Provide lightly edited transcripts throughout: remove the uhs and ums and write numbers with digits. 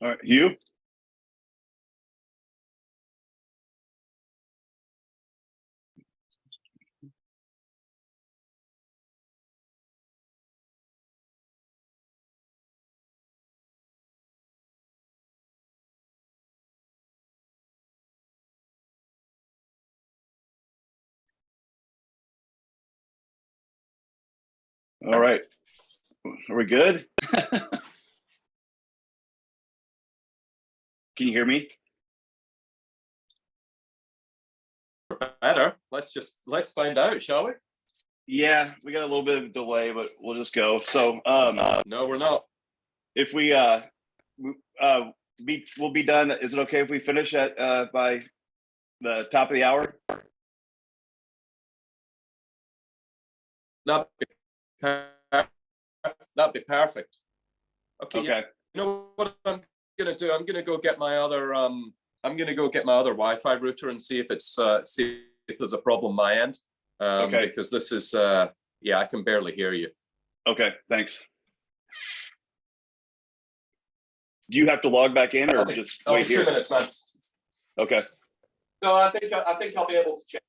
All right, Hugh. All right. Are we good? Can you hear me? Better. Let's find out, shall we? Yeah, we got a little bit of a delay, but we'll just go. So, No, we're not. if we we'll be done. Is it okay if we finish at by the top of the hour? That'd be perfect. Okay. Okay. You know what I'm gonna do? I'm gonna go get my other Wi-Fi router and see if there's a problem on my end. Okay. Because this is yeah, I can barely hear you. Okay. Thanks. Do you have to log back in or just wait here? 2 minutes, man. Okay. No, I think I'll be able to check.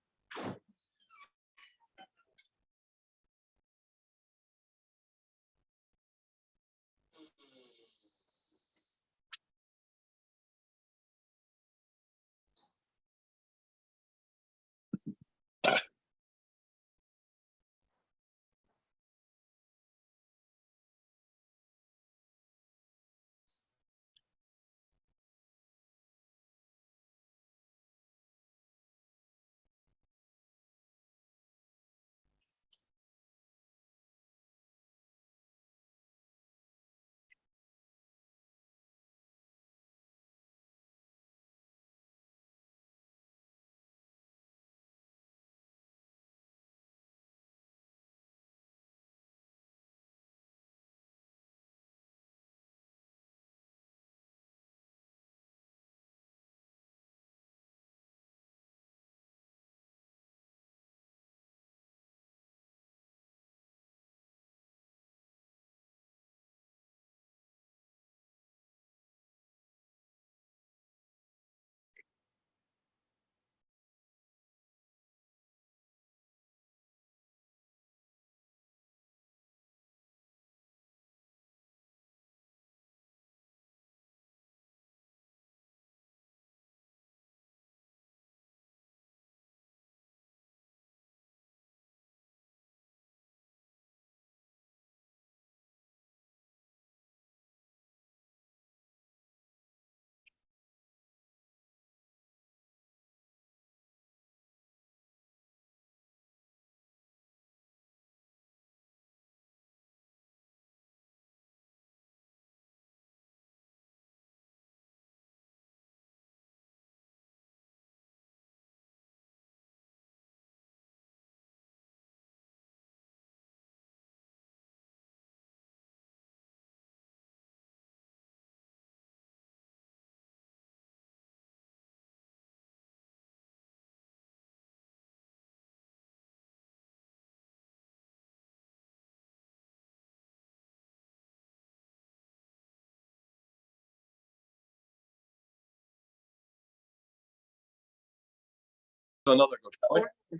Another go, shall we?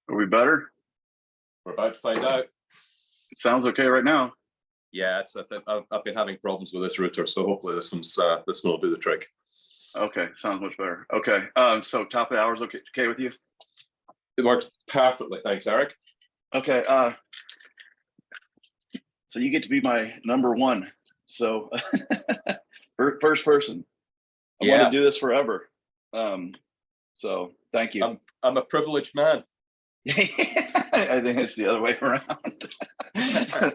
Are we better? We're about to find out. It sounds okay right now. Yeah, I've been having problems with this router, so hopefully this one will do the trick. Okay, sounds much better. Okay, so top of the hour's okay with you? It works perfectly, thanks, Eric. Okay, so you get to be my number one. So first person. I want to do this forever. So thank you. I'm a privileged man. I think it's the other way around.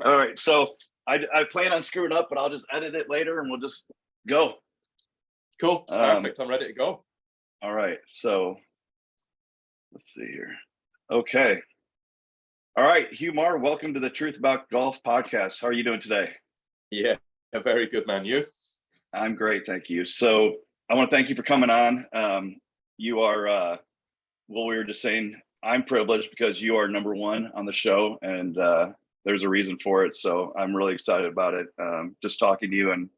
All right, so I plan on screwing up, but I'll just edit it later and we'll just go. Cool, perfect. I'm ready to go. All right, so let's see here. Okay. All right, Hugh Marr, welcome to the Truth About Golf podcast. How are you doing today? Yeah, very good, man. You? I'm great, thank you. So I want to thank you for coming on. You are, well, we were just saying, I'm privileged because you are number one on the show, and there's a reason for it. So I'm really excited about it. Just talking to you and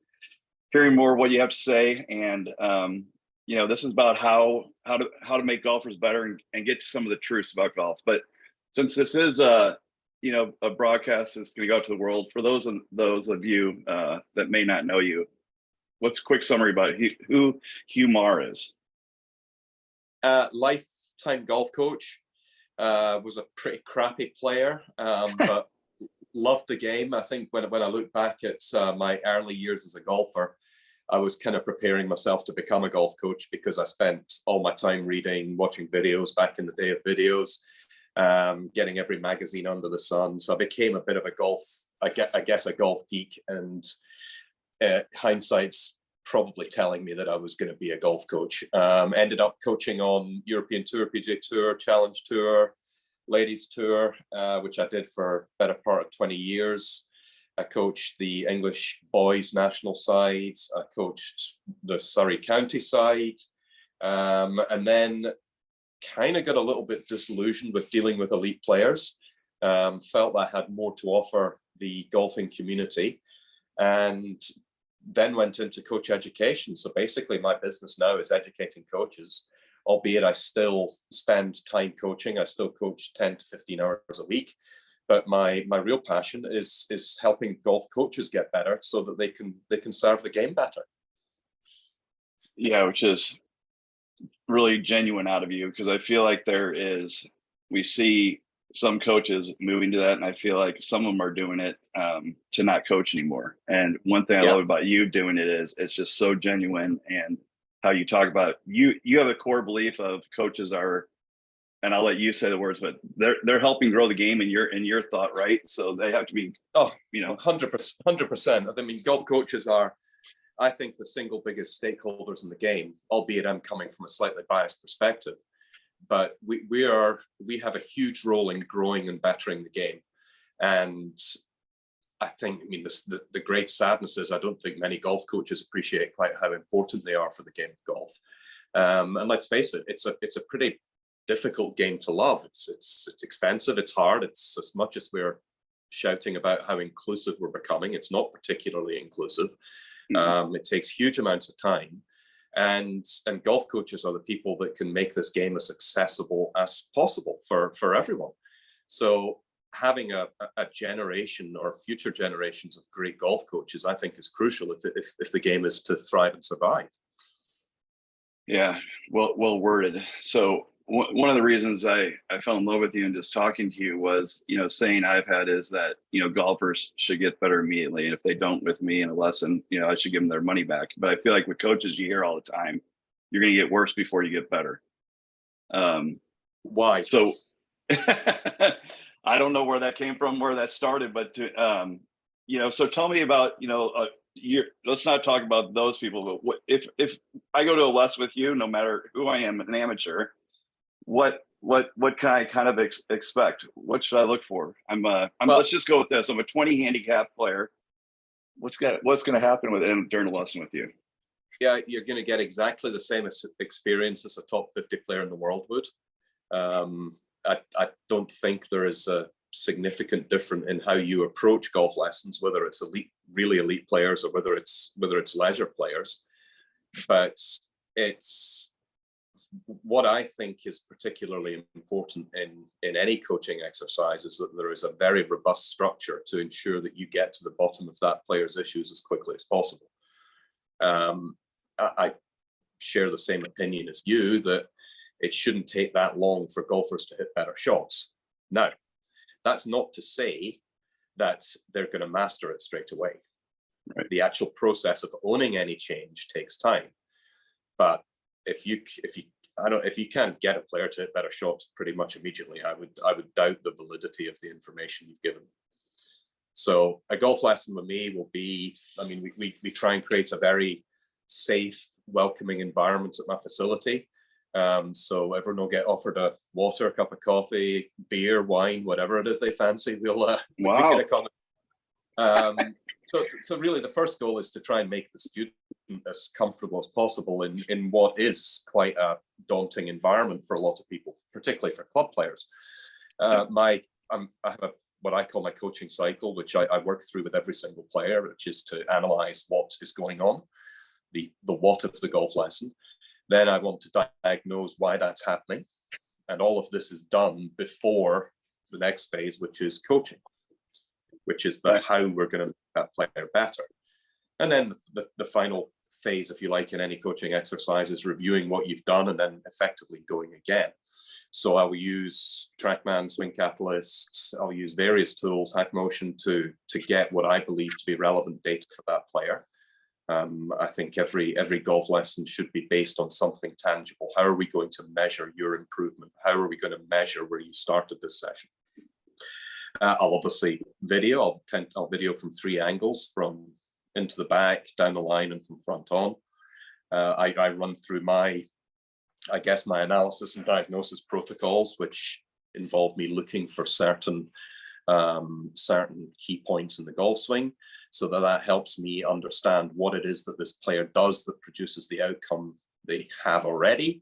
hearing more of what you have to say. And this is about how to make golfers better and get to some of the truths about golf. But since this is a broadcast that's going to go out to the world, for those of you that may not know you, what's a quick summary about who Hugh Marr is? Lifetime golf coach. Was a pretty crappy player, but loved the game. I think when I look back at my early years as a golfer, I was kind of preparing myself to become a golf coach because I spent all my time reading, watching videos back in the day of videos, getting every magazine under the sun. So I became a bit of a golf, I guess a golf geek, and hindsight's probably telling me that I was going to be a golf coach. Ended up coaching on European Tour, PGA Tour, Challenge Tour, Ladies Tour, which I did for a better part of 20 years. I coached the English boys national side. I coached the Surrey County side. And then kind of got a little bit disillusioned with dealing with elite players. Felt I had more to offer the golfing community. And then went into coach education. So basically my business now is educating coaches, albeit I still spend time coaching. I still coach 10 to 15 hours a week. But my real passion is helping golf coaches get better so that they can serve the game better. Yeah, which is really genuine out of you, because I feel like we see some coaches moving to that, and I feel like some of them are doing it to not coach anymore. And one thing I love about you doing it is it's just so genuine, and how you talk about you have a core belief of coaches are, and I'll let you say the words, but they're helping grow the game in your thought, right? So they have to be 100%. I mean, golf coaches are, I think, the single biggest stakeholders in the game, albeit I'm coming from a slightly biased perspective. But we have a huge role in growing and bettering the game. And I think, the great sadness is I don't think many golf coaches appreciate quite how important they are for the game of golf. And let's face it, it's a pretty difficult game to love. It's expensive, it's hard. It's, as much as we're shouting about how inclusive we're becoming, it's not particularly inclusive. It takes huge amounts of time. And golf coaches are the people that can make this game as accessible as possible for everyone. So having a generation or future generations of great golf coaches, I think, is crucial if the game is to thrive and survive. Yeah, well worded. So one of the reasons I fell in love with you and just talking to you was, saying I've had is that, golfers should get better immediately. And if they don't with me in a lesson, I should give them their money back. But I feel like with coaches, you hear all the time, you're going to get worse before you get better. Why? So I don't know where that came from, where that started, but so tell me about, let's not talk about those people, but if I go to a lesson with you, no matter who I am, an amateur, what can I kind of expect? What should I look for? Let's just go with this. I'm a 20 handicap player. What's going to happen during a lesson with you? Yeah, you're going to get exactly the same experience as a top 50 player in the world would. I don't think there is a significant difference in how you approach golf lessons, whether it's really elite players or whether it's leisure players. But it's what I think is particularly important in any coaching exercise is that there is a very robust structure to ensure that you get to the bottom of that player's issues as quickly as possible. I share the same opinion as you that it shouldn't take that long for golfers to hit better shots. Now, that's not to say that they're going to master it straight away. Right. The actual process of owning any change takes time. But if you can't get a player to hit better shots pretty much immediately, I would doubt the validity of the information you've given. So a golf lesson with me will be, we try and create a very safe, welcoming environment at my facility. So everyone will get offered a water, a cup of coffee, beer, wine, whatever it is they fancy. We can accommodate. So really the first goal is to try and make the student as comfortable as possible in what is quite a daunting environment for a lot of people, particularly for club players. I have a what I call my coaching cycle, which I work through with every single player, which is to analyze what is going on, the what of the golf lesson. Then I want to diagnose why that's happening. And all of this is done before the next phase, which is coaching, which is how we're going to make that player better. And then the final phase, if you like, in any coaching exercise is reviewing what you've done and then effectively going again. So I will use TrackMan, Swing Catalyst, I'll use various tools, HackMotion, to get what I believe to be relevant data for that player. I think every golf lesson should be based on something tangible. How are we going to measure your improvement? How are we going to measure where you started this session? I'll obviously video. I'll video from 3 angles, from into the back, down the line, and from front on. I run through my analysis and diagnosis protocols, which involve me looking for certain key points in the golf swing, so that helps me understand what it is that this player does that produces the outcome they have already,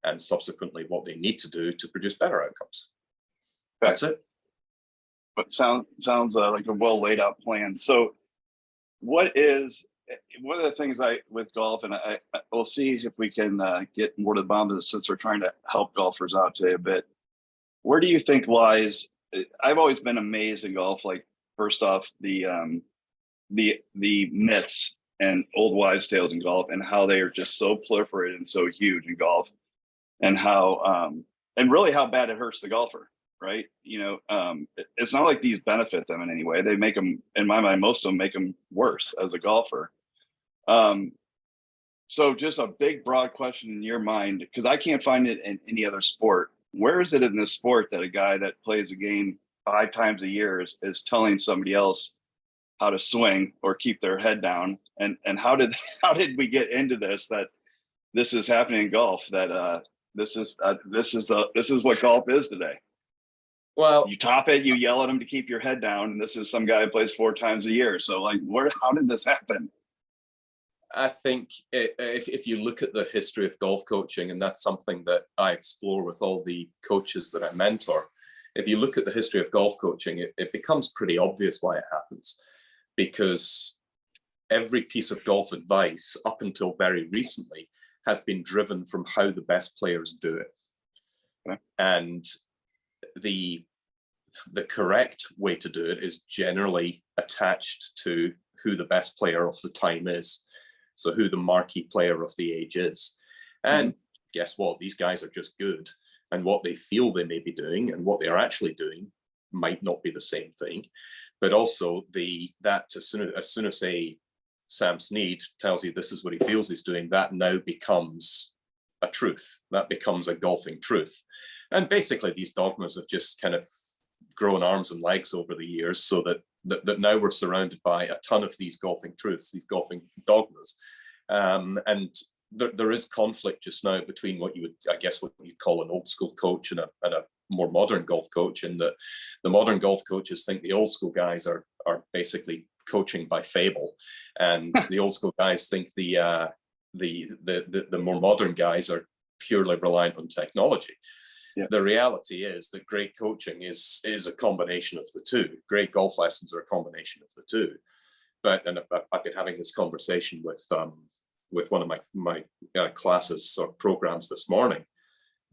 and subsequently what they need to do to produce better outcomes. That's it. But sounds like a well laid out plan. So one of the things with golf, and we'll see if we can get more to the bottom of this, since we're trying to help golfers out today a bit. Where do you think lies? I've always been amazed in golf. Like, first off, the myths and old wives' tales in golf, and how they are just so proliferated and so huge in golf, and how and really how bad it hurts the golfer. Right? It's not like these benefit them in any way. They make them, in my mind, most of them make them worse as a golfer. So just a big, broad question in your mind, because I can't find it in any other sport. Where is it in this sport that a guy that plays a game 5 times a year is telling somebody else how to swing or keep their head down? And how did we get into this, that this is happening in golf, that this is what golf is today? Well, you top it, you yell at them to keep your head down, and this is some guy who plays 4 times a year. So, like, how did this happen? I think if you look at the history of golf coaching, and that's something that I explore with all the coaches that I mentor, if you look at the history of golf coaching, it becomes pretty obvious why it happens. Because every piece of golf advice up until very recently has been driven from how the best players do it. Okay. And the correct way to do it is generally attached to who the best player of the time is. So who the marquee player of the age is. And guess what? These guys are just good. And what they feel they may be doing and what they're actually doing might not be the same thing. But also as soon as say Sam Snead tells you this is what he feels he's doing, that now becomes a truth. That becomes a golfing truth. And basically these dogmas have just kind of grown arms and legs over the years, so that now we're surrounded by a ton of these golfing truths, these golfing dogmas. And there is conflict just now between what you'd call an old school coach and a more modern golf coach, and that the modern golf coaches think the old school guys are basically coaching by fable, and the old school guys think the more modern guys are purely reliant on technology. Yeah. The reality is that great coaching is a combination of the two. Great golf lessons are a combination of the two. And I've been having this conversation with one of my classes or programs this morning,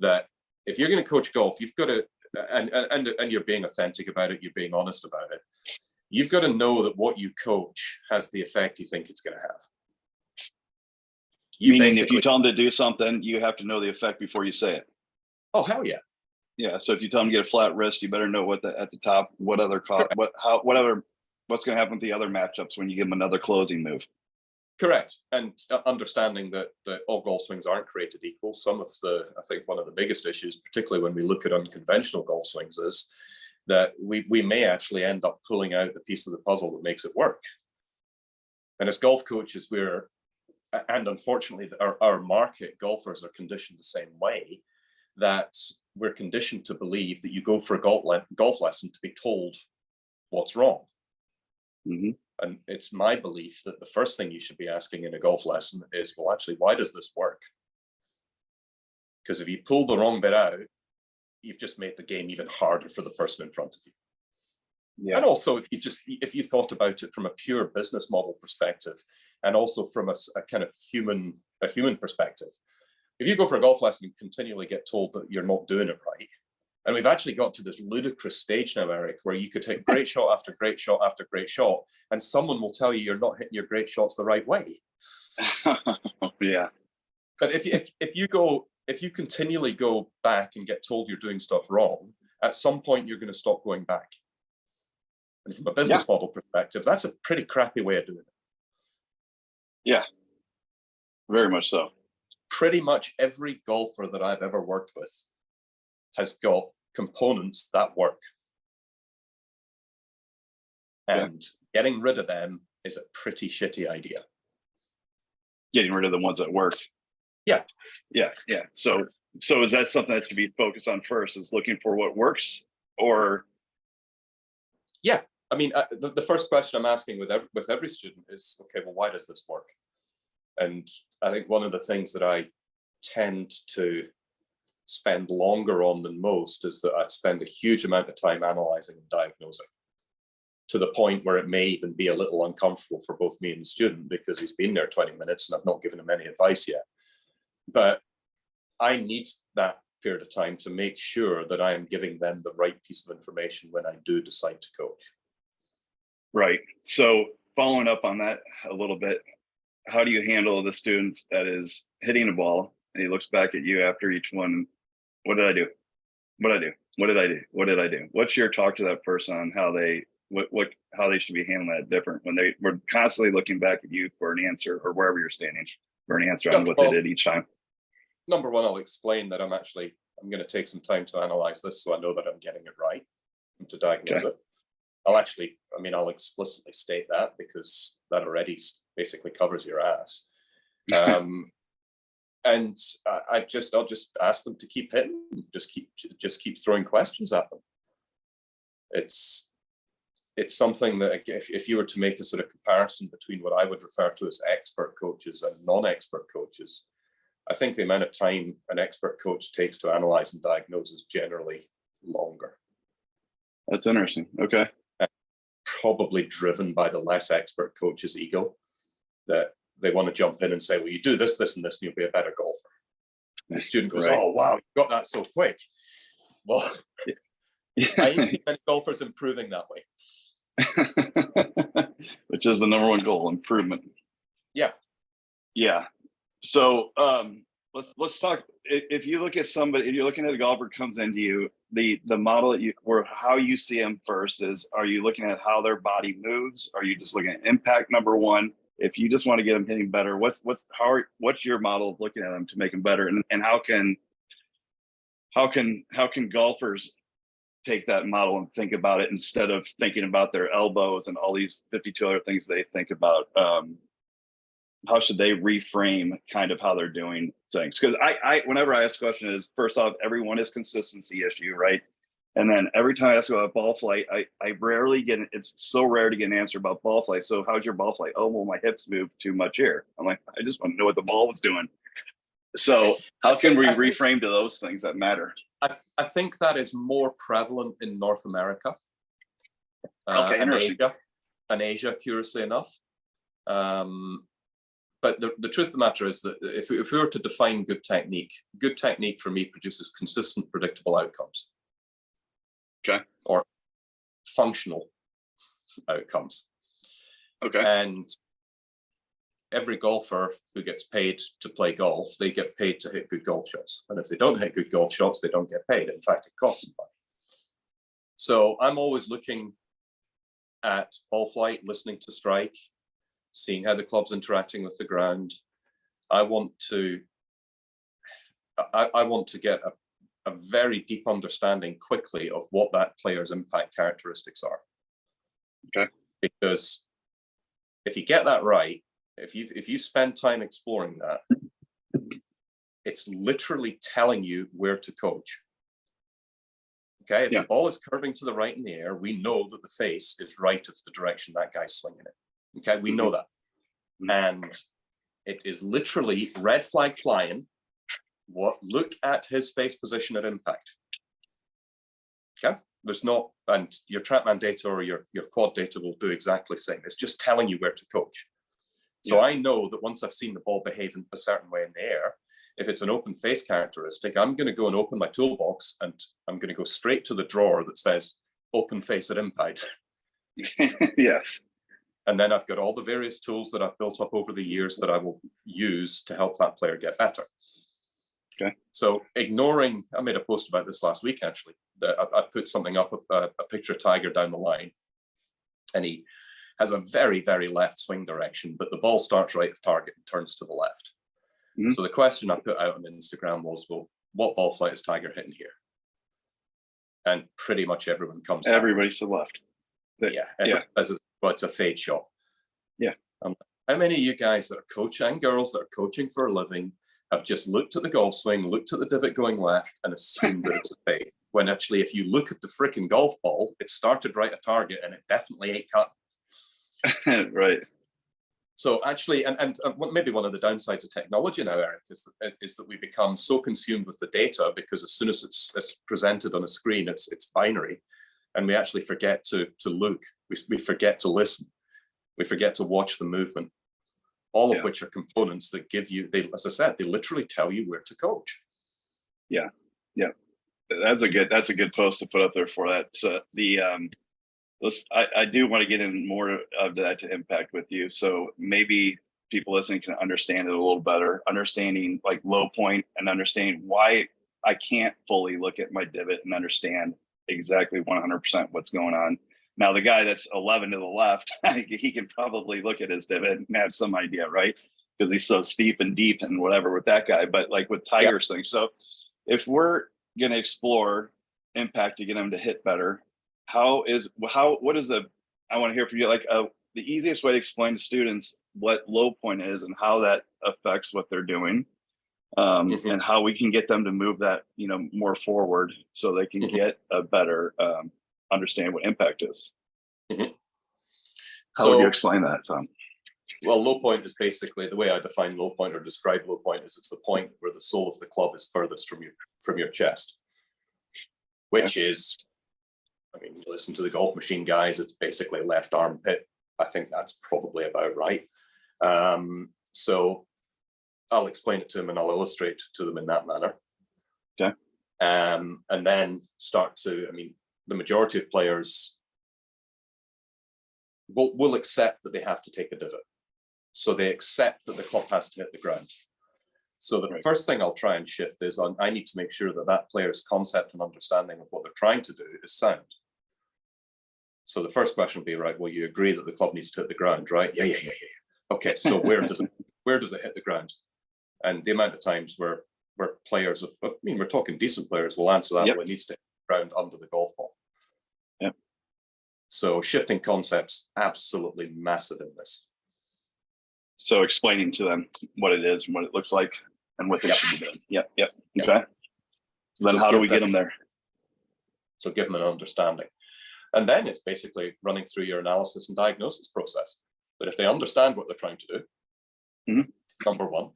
that if you're going to coach golf, you've got to, and you're being authentic about it, you're being honest about it, you've got to know that what you coach has the effect you think it's going to have. Meaning, if you tell them to do something, you have to know the effect before you say it. Oh, hell yeah. Yeah. So if you tell them to get a flat wrist, you better know at the top, what's going to happen with the other matchups when you give them another closing move. Correct. And understanding that all golf swings aren't created equal. I think one of the biggest issues, particularly when we look at unconventional golf swings, is that we may actually end up pulling out the piece of the puzzle that makes it work. And as golf coaches, and unfortunately our market, golfers, are conditioned the same way, that we're conditioned to believe that you go for a golf lesson to be told what's wrong. Mm-hmm. And it's my belief that the first thing you should be asking in a golf lesson is, well, actually, why does this work? Because if you pull the wrong bit out, you've just made the game even harder for the person in front of you. Yeah. And also, if you thought about it from a pure business model perspective, and also from a kind of human perspective, if you go for a golf lesson and continually get told that you're not doing it right, and we've actually got to this ludicrous stage now, Erik, where you could hit great shot after great shot after great shot, and someone will tell you you're not hitting your great shots the right way. Yeah. But if you continually go back and get told you're doing stuff wrong, at some point you're going to stop going back. And from a business model perspective, that's a pretty crappy way of doing it. Yeah, very much so. Pretty much every golfer that I've ever worked with has got components that work. And getting rid of them is a pretty shitty idea. Getting rid of the ones that work. Yeah. Yeah. So is that something that should be focused on first, is looking for what works? Or yeah, I mean, the first question I'm asking with every student is, okay, well, why does this work? And I think one of the things that I tend to spend longer on than most is that I spend a huge amount of time analyzing and diagnosing, to the point where it may even be a little uncomfortable for both me and the student, because he's been there 20 minutes and I've not given him any advice yet. But I need that period of time to make sure that I am giving them the right piece of information when I do decide to coach. Right. So following up on that a little bit, how do you handle the student that is hitting a ball and he looks back at you after each one? What did I do? What did I do? What did I do? What did I do? What's your talk to that person on how they how they should be handling that different when they were constantly looking back at you for an answer, or wherever you're standing for an answer on what they did each time? Number one, I'll explain that I'm going to take some time to analyze this so I know that I'm getting it right and to diagnose it. I'll explicitly state that, because that already basically covers your ass. And I'll just ask them to keep hitting, just keep throwing questions at them. It's something that, if you were to make a sort of comparison between what I would refer to as expert coaches and non-expert coaches, I think the amount of time an expert coach takes to analyze and diagnose is generally longer. That's interesting. Okay. And probably driven by the less expert coach's ego, that they want to jump in and say, well, you do this, this, and this, and you'll be a better golfer. And the student goes, oh, wow, you got that so quick. Well, I ain't seen many golfers improving that way. Which is the number one goal, improvement. Yeah. So let's talk. If you look at somebody, if you're looking at a golfer comes into you, the model that or how you see them first is, are you looking at how their body moves? Are you just looking at impact, number one? If you just want to get them hitting better, what's your model of looking at them to make them better? And how can golfers take that model and think about it, instead of thinking about their elbows and all these 52 other things they think about? How should they reframe kind of how they're doing things? Because I whenever I ask a question, is, first off, everyone is consistency issue, right? And then every time I ask about ball flight, I rarely get, it's so rare to get an answer about ball flight. So how's your ball flight? Oh, well, my hips moved too much here. I'm like, I just want to know what the ball was doing. So how can we reframe to those things that matter? I think that is more prevalent in North America. Okay, interesting. And Asia, curiously enough. But the truth of the matter is that if we were to define good technique for me produces consistent, predictable outcomes. Okay. Or functional outcomes. Okay. And every golfer who gets paid to play golf, they get paid to hit good golf shots. And if they don't hit good golf shots, they don't get paid. In fact, it costs them money. So I'm always looking at ball flight, listening to strike, seeing how the club's interacting with the ground. I want to get a very deep understanding quickly of what that player's impact characteristics are. Okay. Because if you get that right, if you spend time exploring that, it's literally telling you where to coach. Okay, if the ball is curving to the right in the air, we know that the face is right of the direction that guy's swinging it. Okay, we know that. And it is literally red flag flying. Look at his face position at impact. Okay, There's not, and your TrackMan data or your quad data will do exactly the same. It's just telling you where to coach. So I know that once I've seen the ball behave in a certain way in the air, if it's an open face characteristic, I'm going to go and open my toolbox and I'm going to go straight to the drawer that says open face at impact. Yes. And then I've got all the various tools that I've built up over the years that I will use to help that player get better. Okay. So ignoring, I made a post about this last week, actually. I put something up, a picture of Tiger down the line, and he has a very, very left swing direction, but the ball starts right of target and turns to the left. Mm-hmm. So the question I put out on Instagram was, well, what ball flight is Tiger hitting here? And pretty much everyone comes. Everybody's to the left. Yeah. Well, it's a fade shot. Yeah. How many of you guys that are coaching and girls that are coaching for a living have just looked at the golf swing, looked at the divot going left, and assumed that it's a fade? When actually, if you look at the freaking golf ball, it started right at target and it definitely ain't cut. Right. So actually, and maybe one of the downsides of technology now, Eric, is that we become so consumed with the data because as soon as it's presented on a screen, it's binary, and we actually forget to look. We forget to listen. We forget to watch the movement. All of which are components that give you, as I said, they literally tell you where to coach. Yeah. That's a good post to put up there for that. So I do want to get in more of that to impact with you. So maybe people listening can understand it a little better, understanding like low point and understanding why I can't fully look at my divot and understand exactly 100% what's going on. Now, the guy that's 11 to the left, he can probably look at his divot and have some idea, right? Because he's so steep and deep and whatever with that guy. But like with Tiger's thing, so if we're going to explore impact to get him to hit better, I want to hear from you, like the easiest way to explain to students what low point is and how that affects what they're doing, and how we can get them to move that, more forward so they can get a better understand what impact is. How would you explain that, Tom? Well, low point is basically, the way I define low point or describe low point is it's the point where the sole of the club is furthest from your chest, which is, I mean, listen to the Golf Machine guys, it's basically left armpit. I think that's probably about right. So I'll explain it to them and I'll illustrate to them in that manner. Okay. And then the majority of players will accept that they have to take a divot. So they accept that the club has to hit the ground. So the first thing I'll try and shift is I need to make sure that player's concept and understanding of what they're trying to do is sound. So the first question will be, right, well, you agree that the club needs to hit the ground, right? Yeah. Okay, so where does it hit the ground? And the amount of times where players, we're talking decent players, will answer that, well, it needs to hit the ground under the golf ball. Yep. So shifting concepts, absolutely massive in this. So explaining to them what it is and what it looks like and what they should be doing. Yep. Okay. So then how do we get them there? So give them an understanding. And then it's basically running through your analysis and diagnosis process. But if they understand what they're trying to do, number one,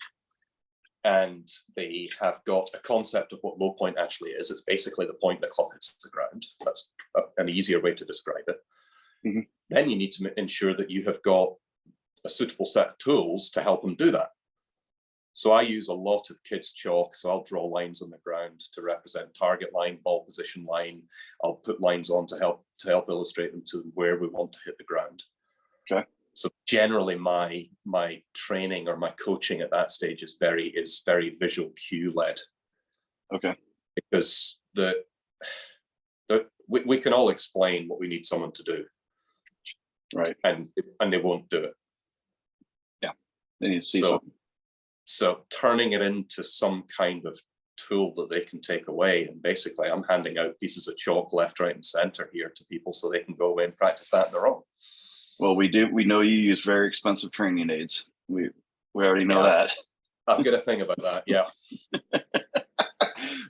and they have got a concept of what low point actually is, it's basically the point the club hits the ground. That's an easier way to describe it. Then you need to ensure that you have got a suitable set of tools to help them do that. So I use a lot of kids' chalk. So I'll draw lines on the ground to represent target line, ball position line. I'll put lines on to help illustrate them to where we want to hit the ground. Okay. So generally my training or my coaching at that stage is very visual cue led. Okay. Because we can all explain what we need someone to do. Right. And they won't do it. Yeah. They need to see something. So turning it into some kind of tool that they can take away. And basically I'm handing out pieces of chalk left, right, and center here to people so they can go away and practice that on their own. Well, we know you use very expensive training aids. We already know that. I've got a thing about that, yeah.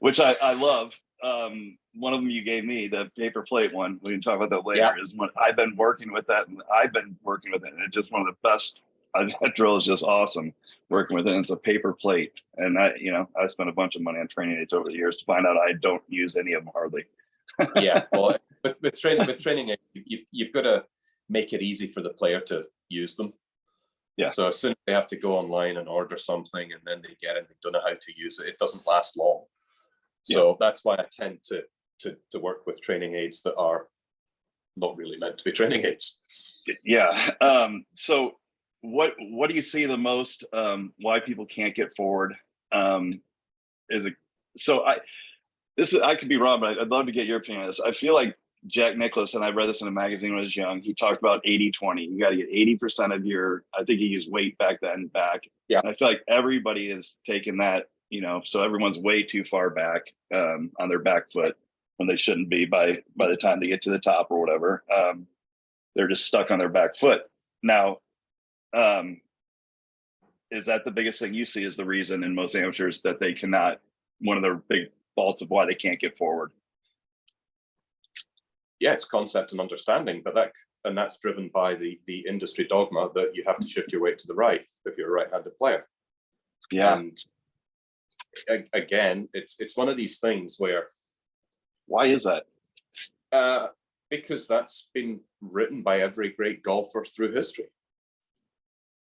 Which I love. One of them you gave me, the paper plate one, we can talk about that later, is one I've been working with that, and it's just one of the best. That drill is just awesome working with it. And it's a paper plate. And I spent a bunch of money on training aids over the years to find out I don't use any of them hardly. Yeah, well, with training, you've got to make it easy for the player to use them. Yeah. So as soon as they have to go online and order something, and then they get it, they don't know how to use it, it doesn't last long. So that's why I tend to work with training aids that are not really meant to be training aids. Yeah. So what do you see the most, why people can't get forward? Is it, so I could be wrong, but I'd love to get your opinion on this. I feel like Jack Nicklaus, and I read this in a magazine when I was young, he talked about 80-20. You got to get 80% of your, I think he used weight back then back. Yeah. And I feel like everybody is taking that, you know, so everyone's way too far back on their back foot when they shouldn't be by the time they get to the top or whatever. They're just stuck on their back foot. Now, is that the biggest thing you see is the reason in most amateurs that they cannot, one of their big faults of why they can't get forward? Yeah, it's concept and understanding, but that's driven by the industry dogma that you have to shift your weight to the right if you're a right-handed player. Yeah. And again, it's one of these things where. Why is that? Because that's been written by every great golfer through history.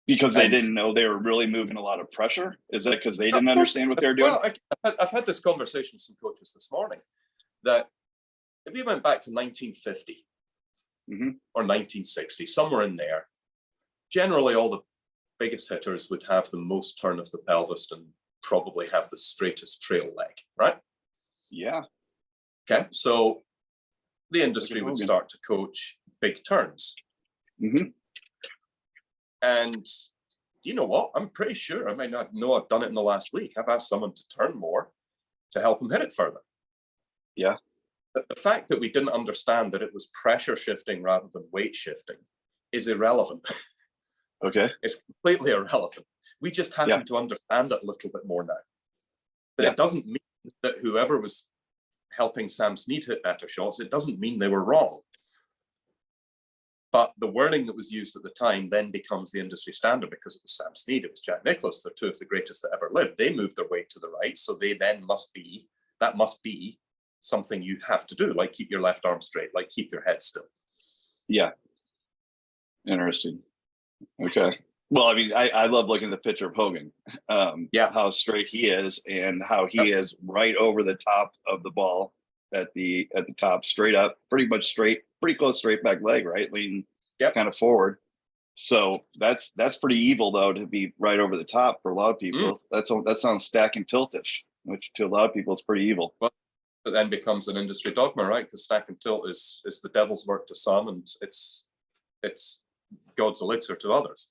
Because they didn't know they were really moving a lot of pressure? Is that because they didn't understand what they're doing? Well, I've had this conversation with some coaches this morning that if we went back to 1950 or 1960, somewhere in there, generally all the biggest hitters would have the most turn of the pelvis and probably have the straightest trail leg, right? Yeah. Okay, so the industry would start to coach big turns. And you know what? I'm pretty sure, I mean, I know I've done it in the last week. I've asked someone to turn more to help them hit it further. Yeah. But the fact that we didn't understand that it was pressure shifting rather than weight shifting is irrelevant. Okay. It's completely irrelevant. We just happen to understand it a little bit more now. But it doesn't mean that whoever was helping Sam Snead hit better shots, it doesn't mean they were wrong. But the wording that was used at the time then becomes the industry standard because it was Sam Snead, it was Jack Nicklaus, they're two of the greatest that ever lived. They moved their weight to the right, so they then must be something you have to do, like keep your left arm straight, like keep your head still. Yeah. Interesting. Okay. Well, I mean, I love looking at the picture of Hogan. How straight he is and how he is right over the top of the ball at the top, straight up, pretty much straight, pretty close straight back leg, right? Leaning kind of forward. So that's pretty evil though, to be right over the top for a lot of people. That sounds stack and tiltish, which to a lot of people is pretty evil. Well, it then becomes an industry dogma, right? Because stack and tilt is the devil's work to some, and it's God's elixir to others.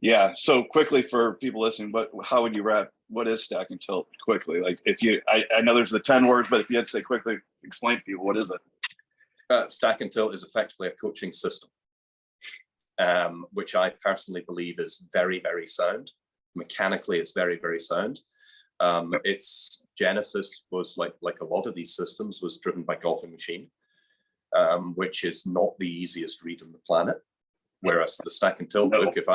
Yeah. So quickly for people listening, how would you wrap? What is stack and tilt quickly? Like if you, I know there's the 10 words, but if you had to say quickly, explain to people, what is it? Stack and tilt is effectively a coaching system, which I personally believe is very, very sound. Mechanically, it's very, very sound. Its genesis was like a lot of these systems was driven by Golfing Machine, which is not the easiest read on the planet. Whereas the stack and tilt book, if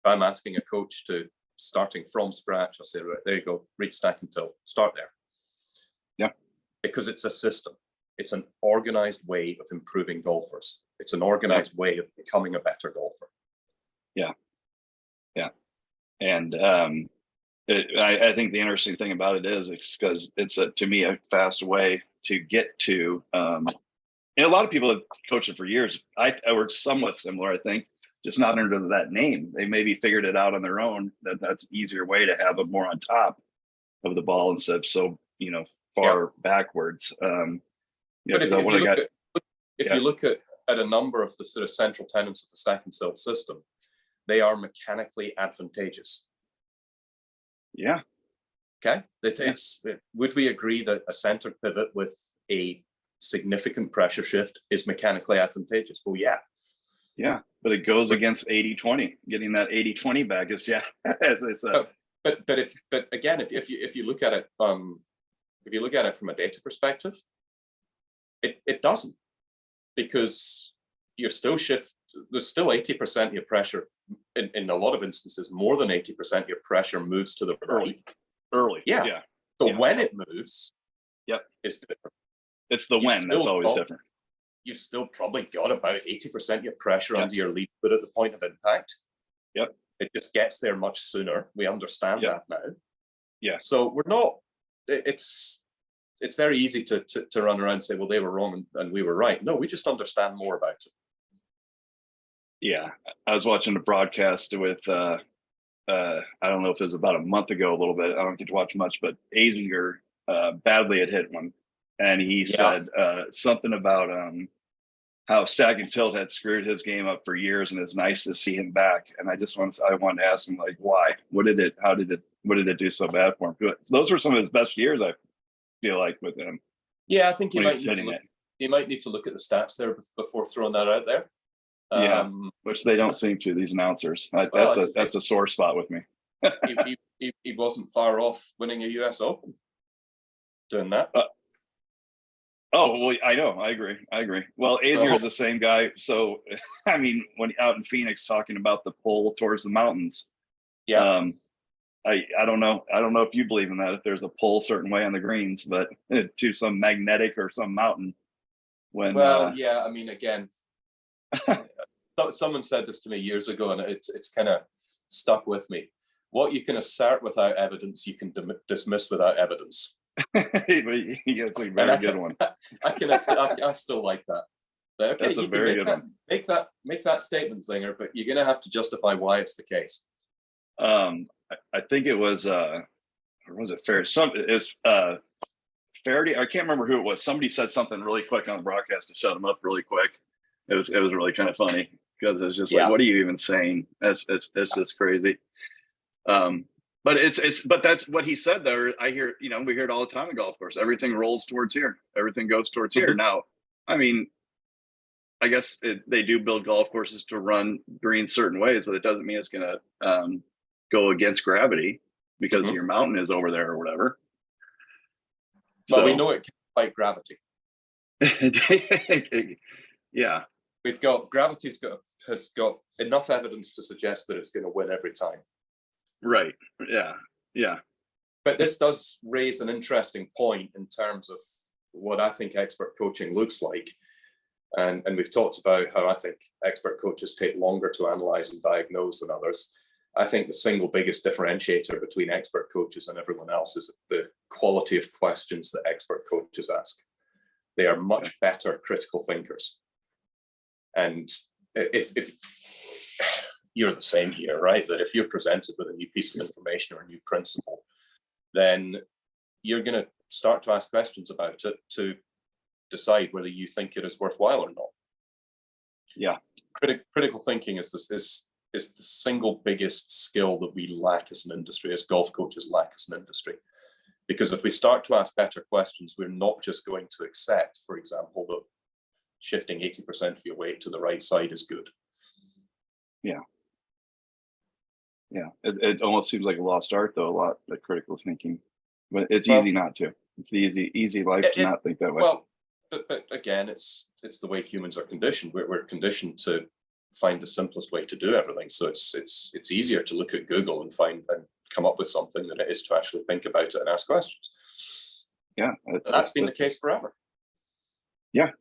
I'm asking a coach to starting from scratch, I'll say, right, there you go, read stack and tilt, start there. Yeah. Because it's a system. It's an organized way of improving golfers. It's an organized way of becoming a better golfer. Yeah. Yeah. And I think the interesting thing about it is because it's to me a fast way to get to, and a lot of people have coached it for years. I worked somewhat similar, I think, just not under that name. They maybe figured it out on their own, that's an easier way to have it more on top of the ball instead of so, far backwards. But if you look at a number of the sort of central tenets of the stack and tilt system, they are mechanically advantageous. Yeah. Okay. Would we agree that a center pivot with a significant pressure shift is mechanically advantageous? Well, yeah. Yeah, but it goes against 80-20. Getting that 80-20 back is as I said. But again, if you look at it from a data perspective, it doesn't, because you're still there's still 80% of your pressure in a lot of instances, more than 80% of your pressure moves to the right. Early. Yeah. So when it moves, it's different. It's the when that's always different. you've still probably got about 80% of your pressure under your lead foot at the point of impact. Yep. It just gets there much sooner. We understand that now. Yeah. So we're not, it's very easy to run around and say, well, they were wrong and we were right. No, we just understand more about it. Yeah. I was watching a broadcast with, I don't know if it was about a month ago, a little bit. I don't get to watch much, but Azinger badly had hit one. And he said something about how Stag and Tilt had screwed his game up for years, and it's nice to see him back. And I wanted to ask him, like, why? What did it do so bad for him? Those were some of his best years, I feel like, with him. Yeah, I think you might need to look at the stats there before throwing that out there. Which they don't seem to, these announcers. That's a sore spot with me. he wasn't far off winning a US Open doing that. Oh, well, I know. I agree. Well, Azinger is the same guy. So, I mean, when out in Phoenix talking about the pull towards the mountains, I don't know. I don't know if you believe in that, if there's a pull a certain way on the greens, but to some magnetic or some mountain. I mean, again, someone said this to me years ago, and it's kind of stuck with me. What you can assert without evidence, you can dismiss without evidence. That's a very good one. I still like that. But okay, that's a very good one. Make that statement, Zinger, but you're going to have to justify why it's the case. I think it was or was it Faraday? Faraday. I can't remember who it was. Somebody said something really quick on the broadcast to shut him up really quick. It was really kind of funny because it's just like, what are you even saying? It's just crazy. But that's what he said there. I hear, we hear it all the time in golf course. Everything rolls towards here. Everything goes towards here. Now, I mean, I guess they do build golf courses to run greens certain ways, but it doesn't mean it's going to go against gravity because your mountain is over there or whatever. Well, we know it can fight gravity. Yeah. Gravity has got enough evidence to suggest that it's going to win every time. Right. Yeah. But this does raise an interesting point in terms of what I think expert coaching looks like. And we've talked about how I think expert coaches take longer to analyze and diagnose than others. I think the single biggest differentiator between expert coaches and everyone else is the quality of questions that expert coaches ask. They are much better critical thinkers. And if you're the same here, right? That if you're presented with a new piece of information or a new principle, then you're going to start to ask questions about it to decide whether you think it is worthwhile or not. Yeah. Critical thinking is the single biggest skill that we lack as an industry, as golf coaches lack as an industry. Because if we start to ask better questions, we're not just going to accept, for example, that shifting 80% of your weight to the right side is good. Yeah. It almost seems like a lost art, though, a lot of critical thinking. But it's easy not to. It's the easy life to not think that way. Well, but again, it's the way humans are conditioned. We're conditioned to find the simplest way to do everything. So it's easier to look at Google and come up with something than it is to actually think about it and ask questions. Yeah, that's been the case forever. Yeah.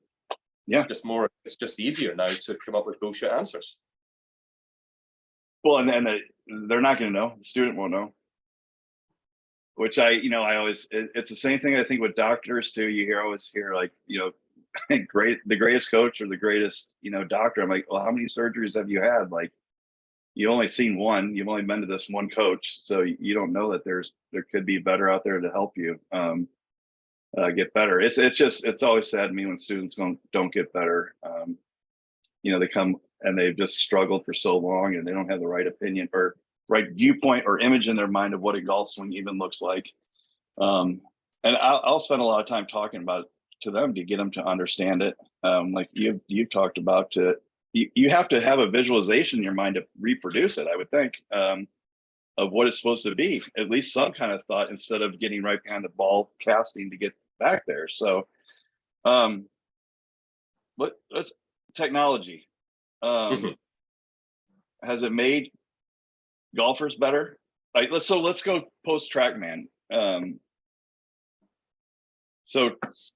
It's just easier now to come up with bullshit answers. Well, and then they're not going to know. The student won't know. Which I always, it's the same thing I think with doctors too. You always hear like, the greatest coach or the greatest, doctor. I'm like, well, how many surgeries have you had? Like, you only seen one. You've only been to this one coach, so you don't know that there could be better out there to help you get better. It's always sad to me when students don't get better. They come and they've just struggled for so long and they don't have the right opinion or right viewpoint or image in their mind of what a golf swing even looks like. And I'll spend a lot of time talking about it to them to get them to understand it. Like you've talked about, you have to have a visualization in your mind to reproduce it, I would think, of what it's supposed to be, at least some kind of thought, instead of getting right behind the ball casting to get back there. So let's technology. Has it made golfers better? Let's go post TrackMan. So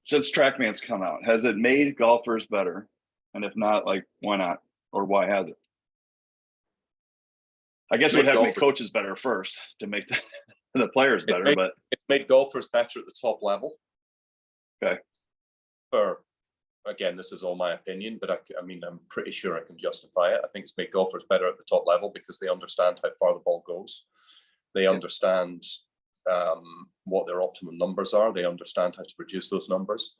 since TrackMan's come out, has it made golfers better? And if not, like, why not? Or why has it? I guess it would Make have to make golfers- coaches better first to make the players better, make- but It made golfers better at the top level. okay. Or again, this is all my opinion, but I mean, I'm pretty sure I can justify it. I think it's made golfers better at the top level because they understand how far the ball goes. They understand what their optimum numbers are. They understand how to produce those numbers.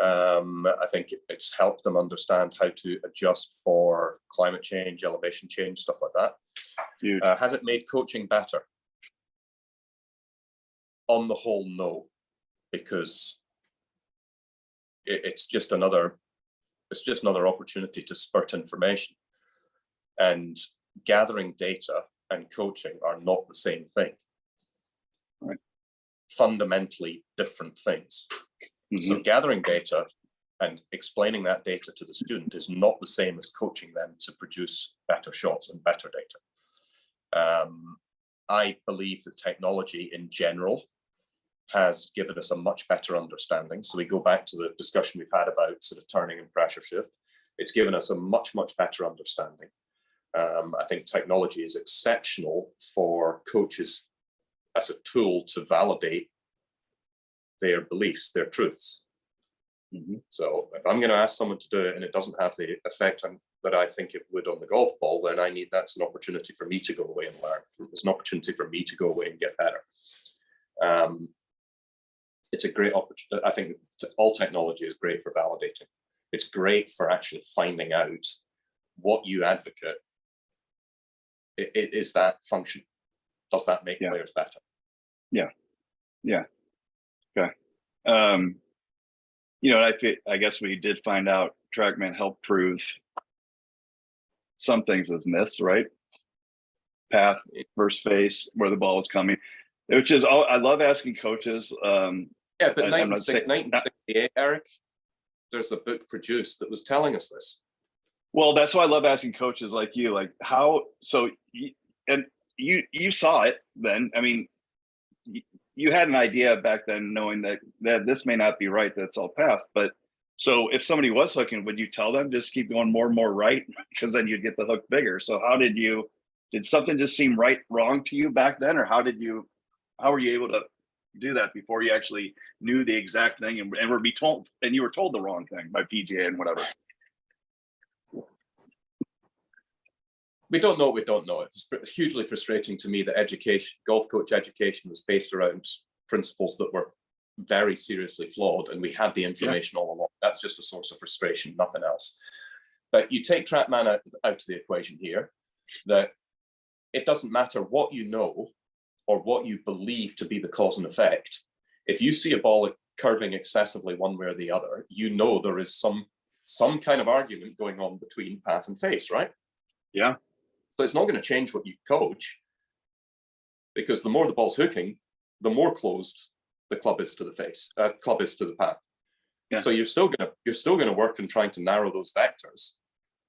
I think it's helped them understand how to adjust for climate change, elevation change, stuff like that. Has it made coaching better? On the whole, no, because it's just another opportunity to spurt information, and gathering data and coaching are not the same thing. Right. Fundamentally different things. So gathering data and explaining that data to the student is not the same as coaching them to produce better shots and better data. I believe that technology in general has given us a much better understanding. So we go back to the discussion we've had about sort of turning and pressure shift. It's given us a much, much better understanding. I think technology is exceptional for coaches as a tool to validate their beliefs, their truths. So if I'm going to ask someone to do it and it doesn't have the effect that I think it would on the golf ball, then that's an opportunity for me to go away and learn. It's an opportunity for me to go away and get better. It's a great opportunity. I think all technology is great for validating. It's great for actually finding out what you advocate. Is that function? Does that make players better? Yeah. Okay. I guess we did find out TrackMan helped prove some things as myths, right? Path, first face, where the ball was coming, which is all I love asking coaches. But 1968, Erik, there's a book produced that was telling us this. Well, that's why I love asking coaches like you, like how. So, you saw it then. I mean, you had an idea back then, knowing that this may not be right. That's all path. But so, if somebody was hooking, would you tell them just keep going more and more right, because then you'd get the hook bigger? So, did something just seem wrong to you back then, or how were you able to do that before you actually knew the exact thing and you were told the wrong thing by PGA and whatever? We don't know what we don't know. It's hugely frustrating to me that golf coach education was based around principles that were very seriously flawed, and we had the information all along. That's just a source of frustration, nothing else. But you take TrackMan out of the equation here, that it doesn't matter what you know or what you believe to be the cause and effect. If you see a ball curving excessively one way or the other, you know there is some kind of argument going on between path and face, right? Yeah. So it's not going to change what you coach, because the more the ball's hooking, the more closed the club is to the path. Yeah. So you're still going to work on trying to narrow those vectors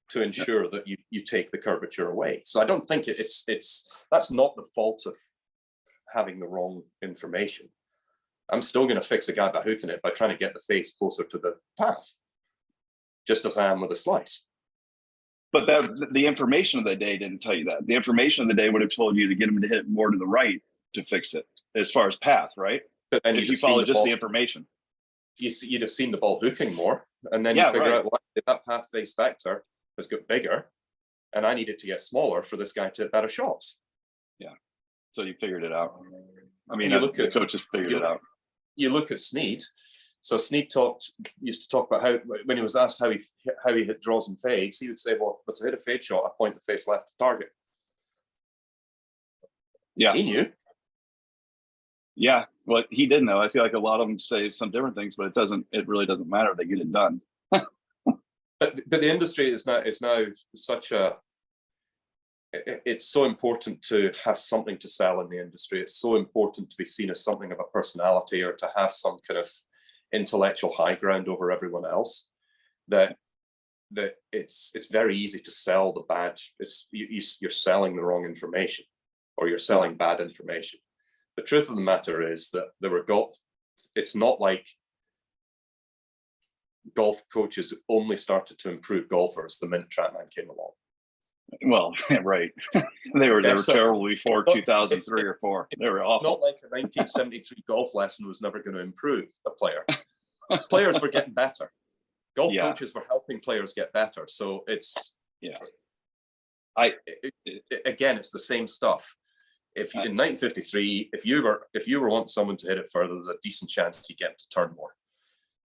to ensure that you take the curvature away. So I don't think that's not the fault of having the wrong information. I'm still going to fix a guy by hooking it by trying to get the face closer to the path, just as I am with a slice. But the information of the day didn't tell you that. The information of the day would have told you to get him to hit more to the right to fix it, as far as path, right? But then if you follow just the information, you'd have seen the ball hooking more, and then you figure out why that path face vector has got bigger, and I need it to get smaller for this guy to hit better shots. Yeah. So you figured it out. I mean, the coaches figured it out. You look at Snead. So Snead used to talk about how, when he was asked how he hit draws and fades, he would say, well, to hit a fade shot, I point the face left to target. Yeah. He knew. Yeah. Well, he did know. I feel like a lot of them say some different things, but it really doesn't matter. They get it done. But the industry is now such it's so important to have something to sell in the industry. It's so important to be seen as something of a personality, or to have some kind of intellectual high ground over everyone else, that it's very easy to sell the bad. You're selling the wrong information, or you're selling bad information. The truth of the matter is that it's not like golf coaches only started to improve golfers the minute TrackMan came along. Well, right. they were terrible before 2003 or 4. They were awful. Not like a 1973 golf lesson was never going to improve a player. Players were getting better. Golf coaches were helping players get better. So it's again, it's the same stuff. If in 1953, if you were wanting someone to hit it further, there's a decent chance you get to turn more.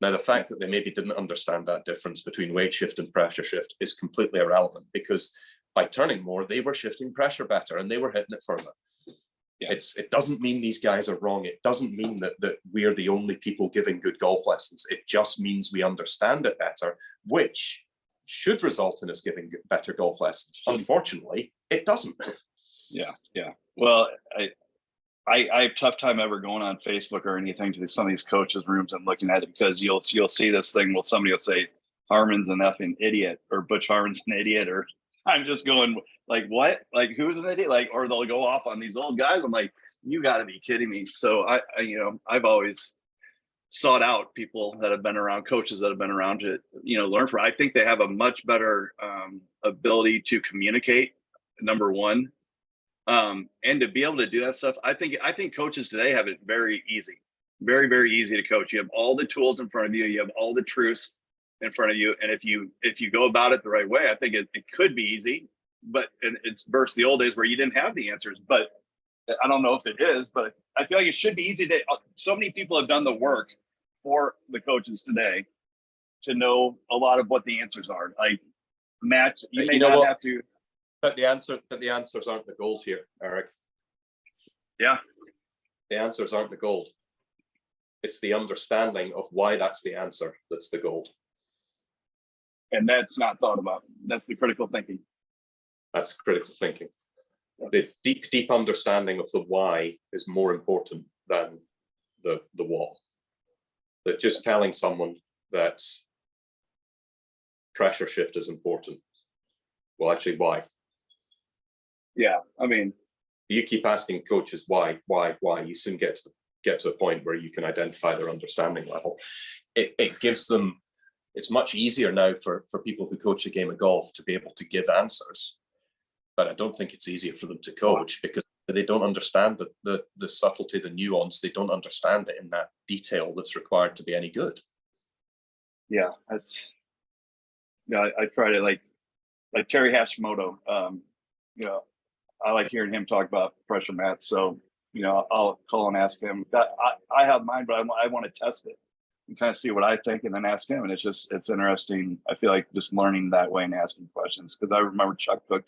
Now, the fact that they maybe didn't understand that difference between weight shift and pressure shift is completely irrelevant, because by turning more, they were shifting pressure better and they were hitting it further. Yeah. It doesn't mean these guys are wrong. It doesn't mean that we're the only people giving good golf lessons. It just means we understand it better, which should result in us giving better golf lessons. Unfortunately, it doesn't. Yeah. Well, I have a tough time ever going on Facebook or anything to some of these coaches' rooms and looking at it, because you'll see this thing where somebody will say Harmon's an effing idiot, or Butch Harmon's an idiot, or I'm just going like, what? Like, who's an idiot? Like, or they'll go off on these old guys. I'm like, you got to be kidding me. So I've always sought out people that have been around, coaches that have been around to learn from. I think they have a much better ability to communicate. Number one. And to be able to do that stuff, I think coaches today have it very easy, very, very easy to coach. You have all the tools in front of you. You have all the truths in front of you. And if you go about it the right way, I think it could be easy, but it's versus the old days where you didn't have the answers. But I don't know if it is, but I feel like it should be easy to, so many people have done the work for the coaches today to know a lot of what the answers are. Like, Matt, you may not have to. But the answers aren't the gold here, Erik. Yeah. The answers aren't the gold. It's the understanding of why that's the answer that's the gold. And that's not thought about. That's the critical thinking. That's critical thinking. The deep understanding of the why is more important than the what. That just telling someone that pressure shift is important. Well, actually, why? Yeah, I mean, you keep asking coaches why, you soon get to a point where you can identify their understanding level. It gives them, it's much easier now for people who coach a game of golf to be able to give answers, but I don't think it's easier for them to coach, because they don't understand the subtlety, the nuance. They don't understand it in that detail that's required to be any good. Yeah, I try to like Terry Hashimoto, I like hearing him talk about pressure mats. So, I'll call and ask him. I have mine, but I want to test it and kind of see what I think, and then ask him. And it's interesting. I feel like just learning that way and asking questions, because I remember Chuck Cook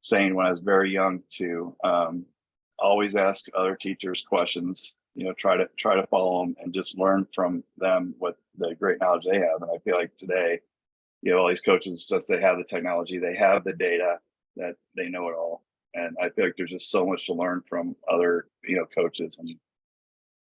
saying when I was very young to always ask other teachers questions. Try to follow them and just learn from them what the great knowledge they have. And I feel like today, all these coaches, since they have the technology, they have the data, that they know it all. And I feel like there's just so much to learn from other, coaches. And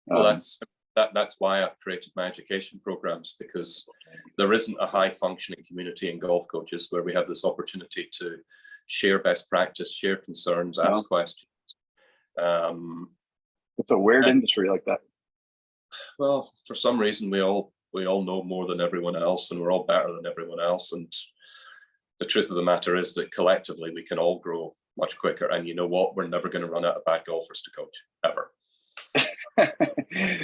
well, that's why I've created my education programs, because there isn't a high functioning community in golf coaches where we have this opportunity to share best practice, share concerns, ask questions. It's a weird industry like that. Well, for some reason, we all know more than everyone else, and we're all better than everyone else. And the truth of the matter is that collectively we can all grow much quicker. And you know what? We're never going to run out of bad golfers to coach, ever.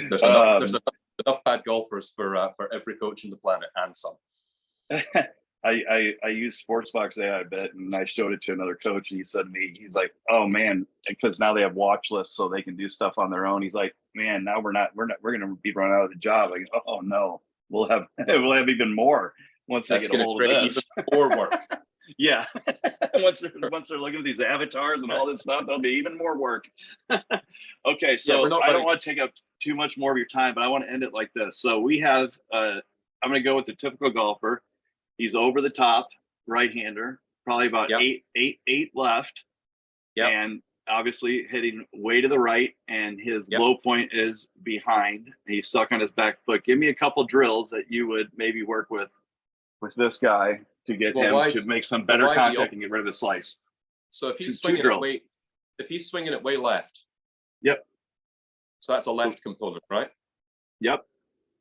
There's enough bad golfers for every coach on the planet, and some. I use Sportsbox AI a bit, and I showed it to another coach, and he said to me, he's like, "Oh man," because now they have watch lists, so they can do stuff on their own. He's like, "Man, now we're going to be running out of the job." Like, oh no, we'll have even more once they get a hold of this. Even more work. Yeah, once they're looking at these avatars and all this stuff, there'll be even more work. Okay, so I don't want to take up too much more of your time, but I want to end it like this. So we have, I'm going to go with the typical golfer. He's over the top, right-hander, probably about eight left, and obviously hitting way to the right, and his low point is behind. He's stuck on his back foot. Give me a couple drills that you would maybe work with this guy to get him to make some better contact and get rid of the slice. So if he's swinging it way left. Yep. So that's a left component, right? Yep.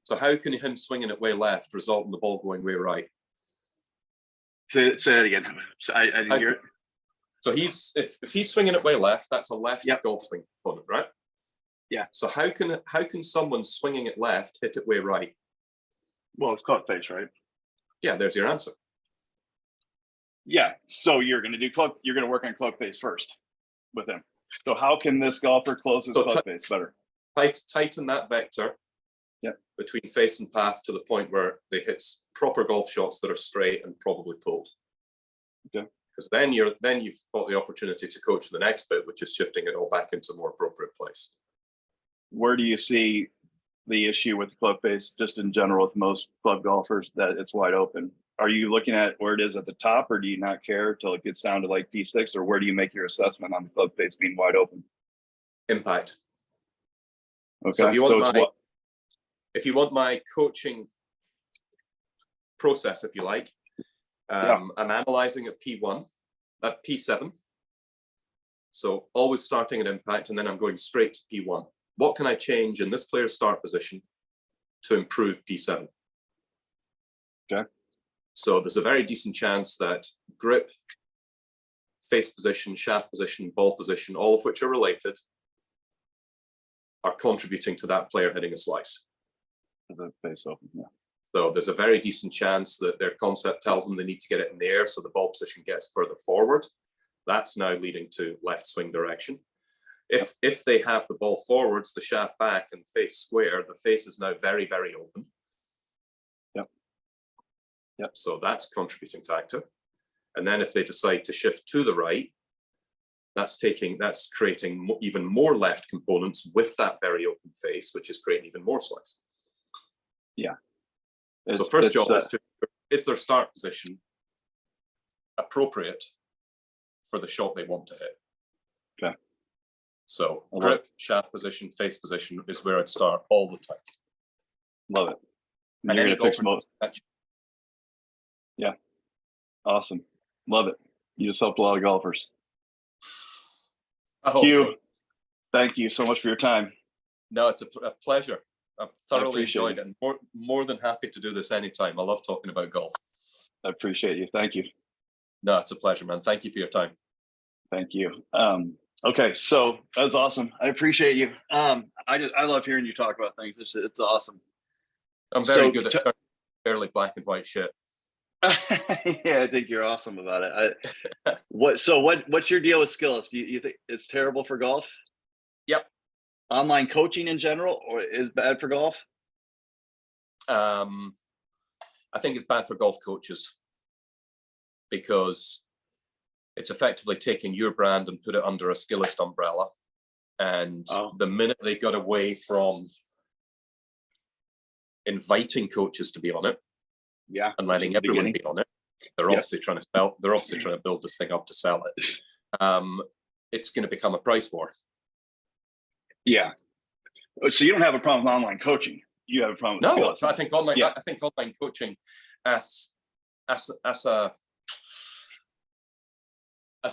So how can him swinging it way left result in the ball going way right? Say that again. I didn't hear it. So if he's swinging it way left, that's a left golf swing component, right? Yeah. So how can someone swinging it left hit it way right? Well, it's club face, right? Yeah, there's your answer. Yeah. So you're going to work on club face first with him. So how can this golfer close his club face better? Tighten that vector Yep. between face and path to the point where they hit proper golf shots that are straight and probably pulled. Okay. Because then you've got the opportunity to coach the next bit, which is shifting it all back into a more appropriate place. Where do you see the issue with club face, just in general, with most club golfers, that it's wide open? Are you looking at where it is at the top, or do you not care till it gets down to like P6, or where do you make your assessment on the club face being wide open? Impact. Okay. So if you want my coaching process, if you like, I'm analyzing at P1, at P7. So always starting at impact, and then I'm going straight to P1. What can I change in this player's start position to improve P7? Okay. So there's a very decent chance that grip, face position, shaft position, ball position, all of which are related, are contributing to that player hitting a slice. The face open, yeah. So there's a very decent chance that their concept tells them they need to get it in the air, so the ball position gets further forward. That's now leading to left swing direction. If they have the ball forwards, the shaft back, and the face square, the face is now very, very open. Yep. So that's a contributing factor. And then if they decide to shift to the right, that's creating even more left components with that very open face, which is creating even more slice. Yeah. So first job is their start position appropriate for the shot they want to hit? Okay. So grip, shaft position, face position is where I'd start all the time. Love it. And you're any gonna fix most. golfer. Yeah. Awesome. Love it. You just helped a lot of golfers. I hope Hugh, so. thank you so much for your time. No, it's a pleasure. I've thoroughly enjoyed it. And more than happy to do this anytime. I love talking about golf. I appreciate you. Thank you. No, it's a pleasure, man. Thank you for your time. Thank you. Okay, so that's awesome. I appreciate you. I love hearing you talk about things. It's awesome. I'm very good at fairly black and white shit. Yeah, I think you're awesome about it. What's your deal with Skillest? Do you think it's terrible for golf? Yep. Online coaching in general, or is bad for golf? I think it's bad for golf coaches because it's effectively taking your brand and put it under a Skillest umbrella. And the minute they got away from inviting coaches to be on it, and letting everyone be on it, they're obviously trying to sell. They're obviously trying to build this thing up to sell it. It's going to become a price war. Yeah. So you don't have a problem with online coaching. You have a problem with Skillest. No, I think online coaching as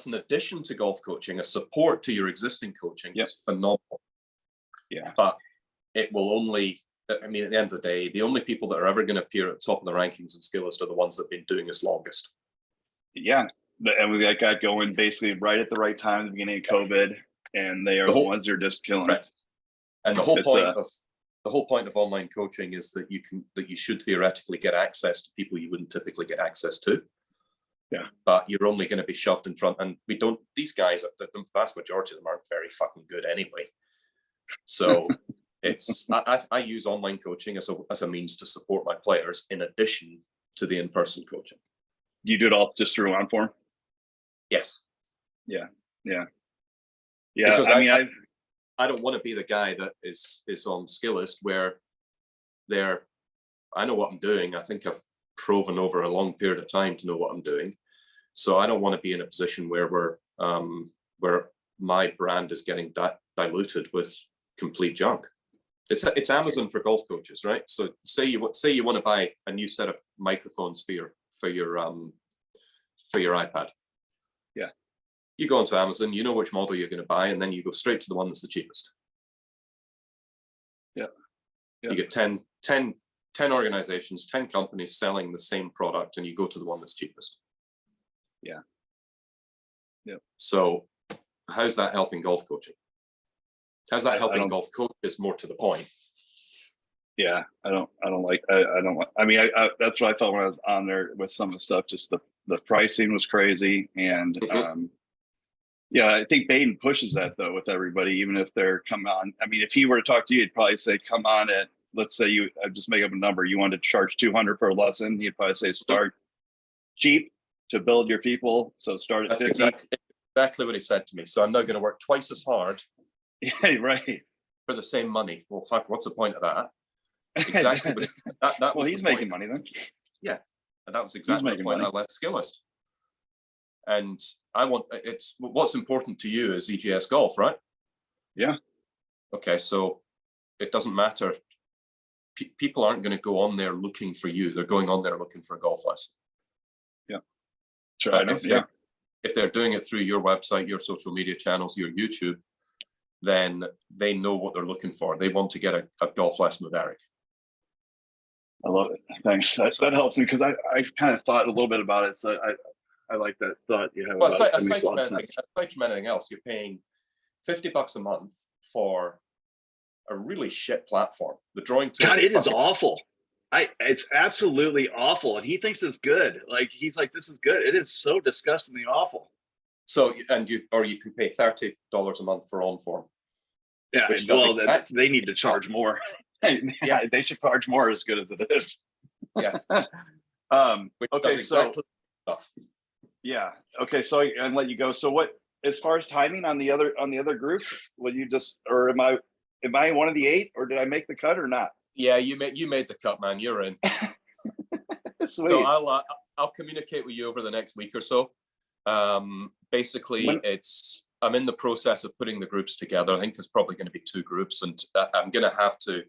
an addition to golf coaching, a support to your existing coaching is phenomenal. Yeah. But it will only, I mean, at the end of the day, the only people that are ever going to appear at the top of the rankings in Skillest are the ones that have been doing this longest. Yeah. And we got going basically right at the right time, the beginning of COVID, and they are the ones that are just killing it. And the whole point of online coaching is that you should theoretically get access to people you wouldn't typically get access to. Yeah. But you're only going to be shoved in front, and these guys, the vast majority of them aren't very fucking good anyway. So I use online coaching as a means to support my players in addition to the in-person coaching. You do it all just through OnForm? Yes. Yeah. Because I don't want to be the guy that is on Skillest where I know what I'm doing. I think I've proven over a long period of time to know what I'm doing. So I don't want to be in a position where where my brand is getting diluted with complete junk. It's Amazon for golf coaches, right? So say you want to buy a new set of microphones for your iPad. Yeah. You go onto Amazon, you know which model you're going to buy, and then you go straight to the one that's the cheapest. Yeah. You get 10 10 organizations, 10 companies selling the same product, and you go to the one that's cheapest. Yeah. Yep. So how's that helping golf coaching? How's that helping golf coaches, more to the point? Yeah, I don't like, I mean, I that's what I felt when I was on there with some of the stuff. Just the pricing was crazy. And yeah, I think Baden pushes that though with everybody, even if they're come on. I mean, if he were to talk to you, he'd probably say, come on at, let's say I just make up a number. You wanted to charge 200 for a lesson. He'd probably say, start cheap to build your people. So start at 50. Exactly what he said to me. So I'm now going to work twice as hard. Yeah, right. For the same money. Well, fuck, what's the point of that? Exactly. But that well, was he's making money then. Yeah, and that was exactly the point. I left Skillist. And it's what's important to you is EGS golf, right? Yeah. Okay, so it doesn't matter. People aren't going to go on there looking for you. They're going on there looking for a golf lesson. Yeah. Sure. If they're doing it through your website, your social media channels, your YouTube, then they know what they're looking for. They want to get a golf lesson with Erik. I love it. Thanks. That helps me because I kind of thought a little bit about it. So I like that thought you have. Well, aside from anything else, you're paying $50 a month for a really shit platform. The drawing tools. God, it is awful. It's absolutely awful. And he thinks it's good. Like he's like, this is good. It is so disgustingly awful. So, you can pay $30 a month for OnForm. Yeah, well, they need to charge more. Yeah, they should charge more as good as it is. Yeah. Okay, so yeah. Okay, so and let you go. So what, as far as timing on the other groups, will you just, or am I one of the 8, or did I make the cut or not? Yeah, you made the cut, man. You're in. Sweet. So I'll communicate with you over the next week or so. Basically, I'm in the process of putting the groups together. I think there's probably going to be 2 groups, and I'm going to have to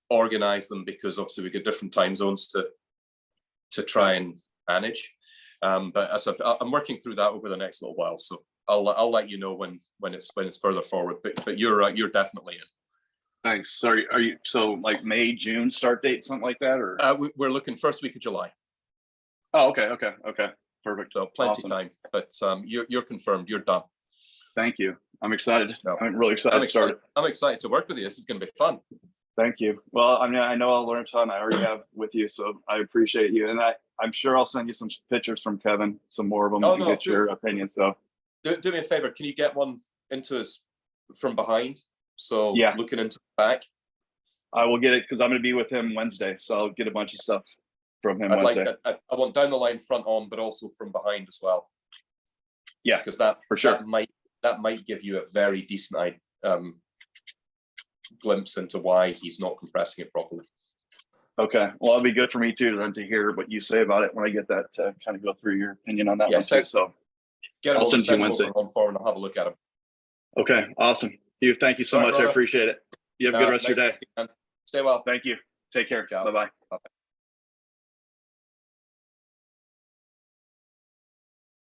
organize them because obviously we get different time zones to try and manage. But as I'm working through that over the next little while, so I'll let you know when it's further forward. But you're definitely in. Thanks. Sorry, are you so like May, June start date, something like that, or we're looking first week of July. Oh, okay. Perfect. So plenty of time, but you're confirmed. You're done. Thank you. I'm excited. No, I'm really excited to start. I'm excited to work with you. This is going to be fun. Thank you. Well, I mean, I know I'll learn a ton. I already have with you, so I appreciate you. And I'm sure I'll send you some pictures from Kevin, some more of them, to get your opinion. So do me a favor. Can you get one into us from behind? So yeah, looking into the back. I will get it because I'm going to be with him Wednesday, so I'll get a bunch of stuff from him Wednesday. I want down the line, front on, but also from behind as well. Yeah, because that for sure that might give you a very decent glimpse into why he's not compressing it properly. Okay, well, it'll be good for me too then to hear what you say about it when I get that to kind of go through your opinion on that one too. So I'll send you Wednesday on forward and I'll have a look at him. Okay, awesome. Hugh, thank you so much. Brother. I appreciate it. You have a good rest of your day. Stay well. Thank you. Take care. Bye-bye.